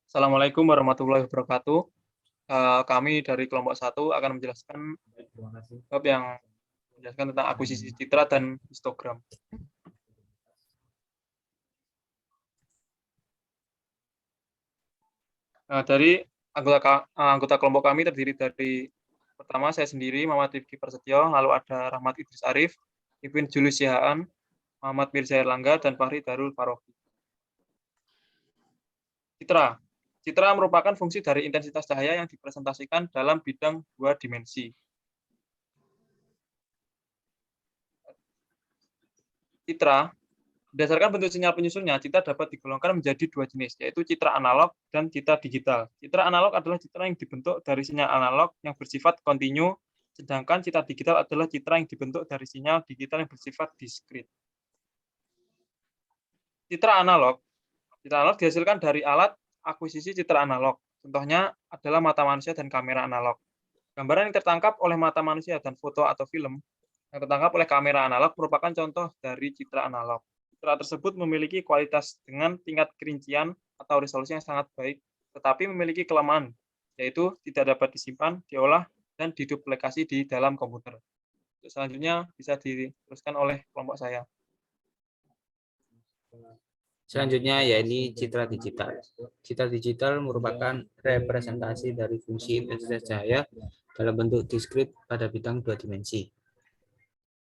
Assalamualaikum warahmatullahi wabarakatuh. Kami dari kelompok 1 akan menjelaskan bab yang menjelaskan tentang akuisisi citra dan histogram. Dari anggota kelompok kami terdiri dari pertama saya sendiri, Muhammad Rifki Prasetyo, lalu ada Rahmat Idris Arif, Ipin Julius Sihaan, Muhammad Mirza Erlangga, dan Fahri Darul Farofi. Citra. Citra merupakan fungsi dari intensitas cahaya yang dipresentasikan dalam bidang 2 dimensi. Citra, berdasarkan bentuk sinyal penyusunnya, citra dapat digolongkan menjadi 2 jenis, yaitu citra analog dan citra digital. Citra analog adalah citra yang dibentuk dari sinyal analog yang bersifat kontinu, sedangkan citra digital adalah citra yang dibentuk dari sinyal digital yang bersifat diskrit. Citra analog dihasilkan dari alat akuisisi citra analog. Contohnya adalah mata manusia dan kamera analog. Gambaran yang tertangkap oleh mata manusia dan foto atau film yang tertangkap oleh kamera analog merupakan contoh dari citra analog. Citra tersebut memiliki kualitas dengan tingkat kerincian atau resolusi yang sangat baik, tetapi memiliki kelemahan, yaitu tidak dapat disimpan, diolah, dan diduplikasi di dalam komputer. Selanjutnya bisa diteruskan oleh kelompok saya. Selanjutnya yakni citra digital. Citra digital merupakan representasi dari fungsi intensitas cahaya dalam bentuk diskrit pada bidang 2 dimensi.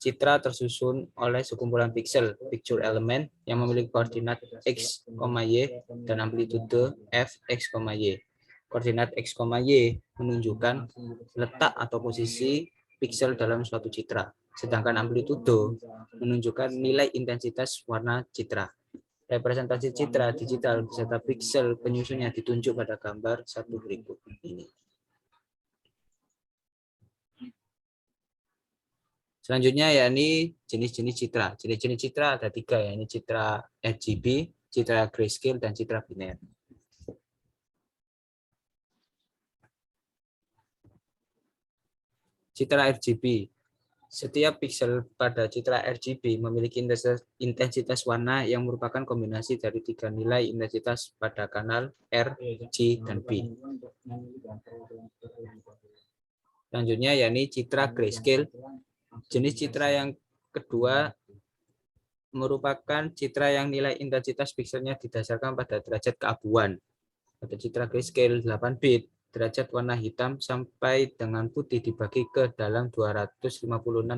Citra tersusun oleh sekumpulan pixel, picture element, yang memiliki koordinat x, y, dan amplitude f, x, y. Koordinat x, y menunjukkan letak atau posisi pixel dalam suatu citra, sedangkan amplitude menunjukkan nilai intensitas warna citra. Representasi citra digital beserta pixel penyusunnya ditunjuk pada gambar satu berikut ini. Selanjutnya yakni jenis-jenis citra. Jenis-jenis citra ada 3, yakni citra RGB, citra grayscale, dan citra biner. Citra RGB. Setiap pixel pada citra RGB memiliki intensitas warna yang merupakan kombinasi dari 3 nilai intensitas pada kanal R, G, dan B. Selanjutnya yakni citra grayscale. Jenis citra yang kedua merupakan citra yang nilai intensitas pixelnya didasarkan pada derajat keabuan. Pada citra grayscale 8 bit, derajat warna hitam sampai dengan putih dibagi ke dalam 256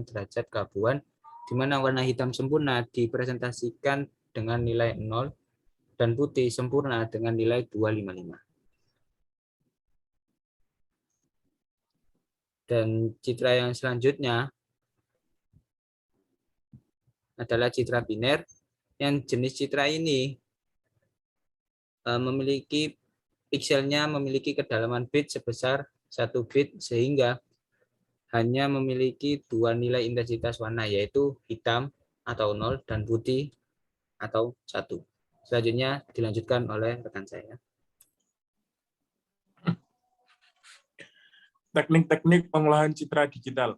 derajat keabuan, di mana warna hitam sempurna dipresentasikan dengan nilai 0 dan putih sempurna dengan nilai 255. Dan citra yang selanjutnya adalah citra biner, yang jenis citra ini memiliki pixelnya memiliki kedalaman bit sebesar 1 bit sehingga hanya memiliki 2 nilai intensitas warna, yaitu hitam atau 0 dan putih atau 1. Selanjutnya dilanjutkan oleh rekan saya. Teknik-teknik pengolahan citra digital.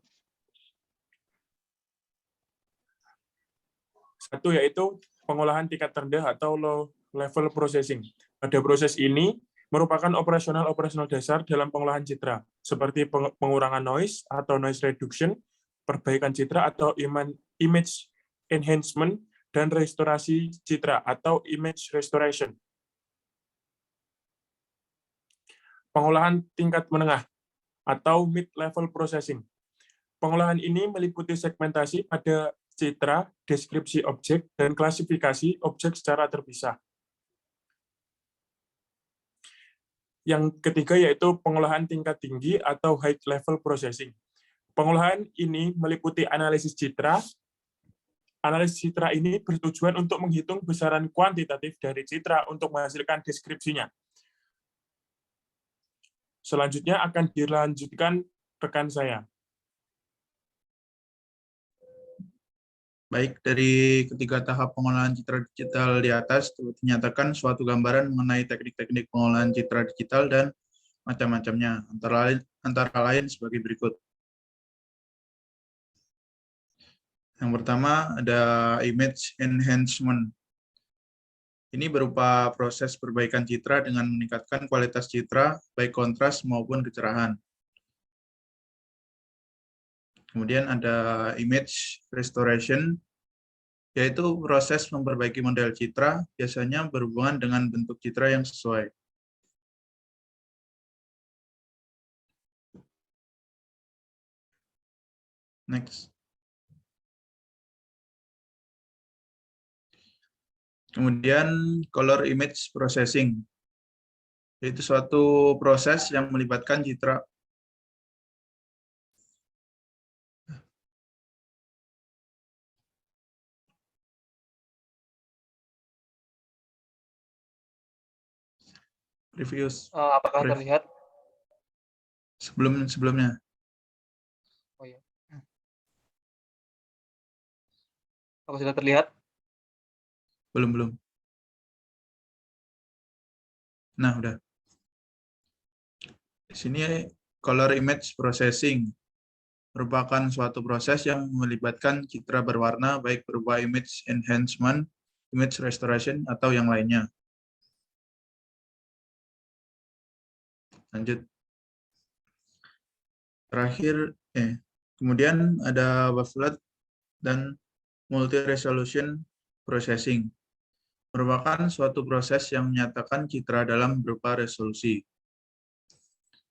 1 yaitu pengolahan tingkat rendah atau low level processing. Pada proses ini merupakan operasional dasar dalam pengolahan citra, seperti pengurangan noise atau noise reduction, perbaikan citra atau image enhancement, dan restorasi citra atau image restoration. Pengolahan tingkat menengah atau mid-level processing. Pengolahan ini meliputi segmentasi pada citra, deskripsi objek, dan klasifikasi objek secara terpisah. Yang ketiga yaitu pengolahan tingkat tinggi atau high level processing. Pengolahan ini meliputi analisis citra. Analisis citra ini bertujuan untuk menghitung besaran kuantitatif dari citra untuk menghasilkan deskripsinya. Selanjutnya akan dilanjutkan rekan saya. Baik, dari ketiga tahap pengolahan citra digital di atas dinyatakan suatu gambaran mengenai teknik-teknik pengolahan citra digital dan macam-macamnya, antara lain sebagai berikut. Yang pertama ada image enhancement. Ini berupa proses perbaikan citra dengan meningkatkan kualitas citra, baik kontras maupun kecerahan. Kemudian ada image restoration, yaitu proses memperbaiki model citra, biasanya berhubungan dengan bentuk citra yang sesuai. Next. Kemudian color image processing, yaitu suatu proses yang melibatkan citra. Previous. Apakah terlihat? Sebelumnya. Oh iya. Apa sudah terlihat? Belum. Nah, udah. Di sini color image processing merupakan suatu proses yang melibatkan citra berwarna baik berupa image enhancement, image restoration, atau yang lainnya. Lanjut. Terakhir, kemudian ada wavelet dan multi-resolution processing. Merupakan suatu proses yang menyatakan citra dalam berupa resolusi.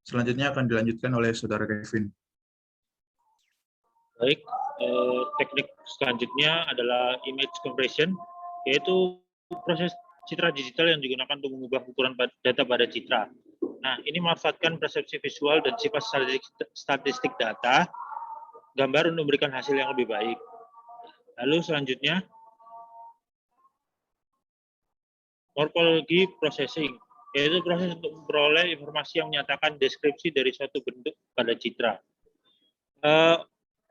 Selanjutnya akan dilanjutkan oleh Saudara Kevin. Baik, teknik selanjutnya adalah image compression, yaitu proses citra digital yang digunakan untuk mengubah ukuran data pada citra. Nah, ini memanfaatkan persepsi visual dan sifat statistik data, gambar untuk memberikan hasil yang lebih baik. Lalu selanjutnya, morphology processing, yaitu proses untuk memperoleh informasi yang menyatakan deskripsi dari suatu bentuk pada citra.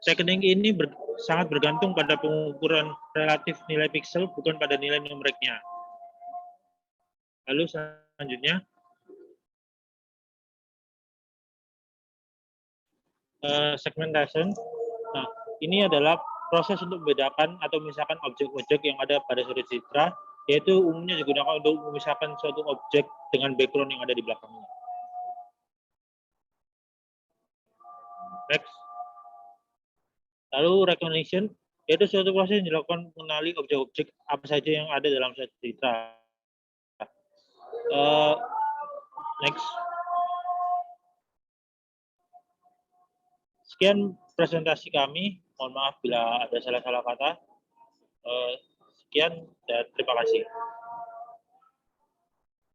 Teknik ini sangat bergantung pada pengukuran relatif nilai piksel, bukan pada nilai numeriknya. Lalu selanjutnya, segmentation. Nah, ini adalah proses untuk membedakan atau memisahkan objek-objek yang ada pada suatu citra, yaitu umumnya digunakan untuk memisahkan suatu objek dengan background yang ada di belakangnya. Next. Lalu recognition, yaitu suatu proses yang dilakukan mengenali objek-objek apa saja yang ada dalam suatu citra. Next. Sekian presentasi kami. Mohon maaf bila ada salah-salah kata. Sekian dan terima kasih.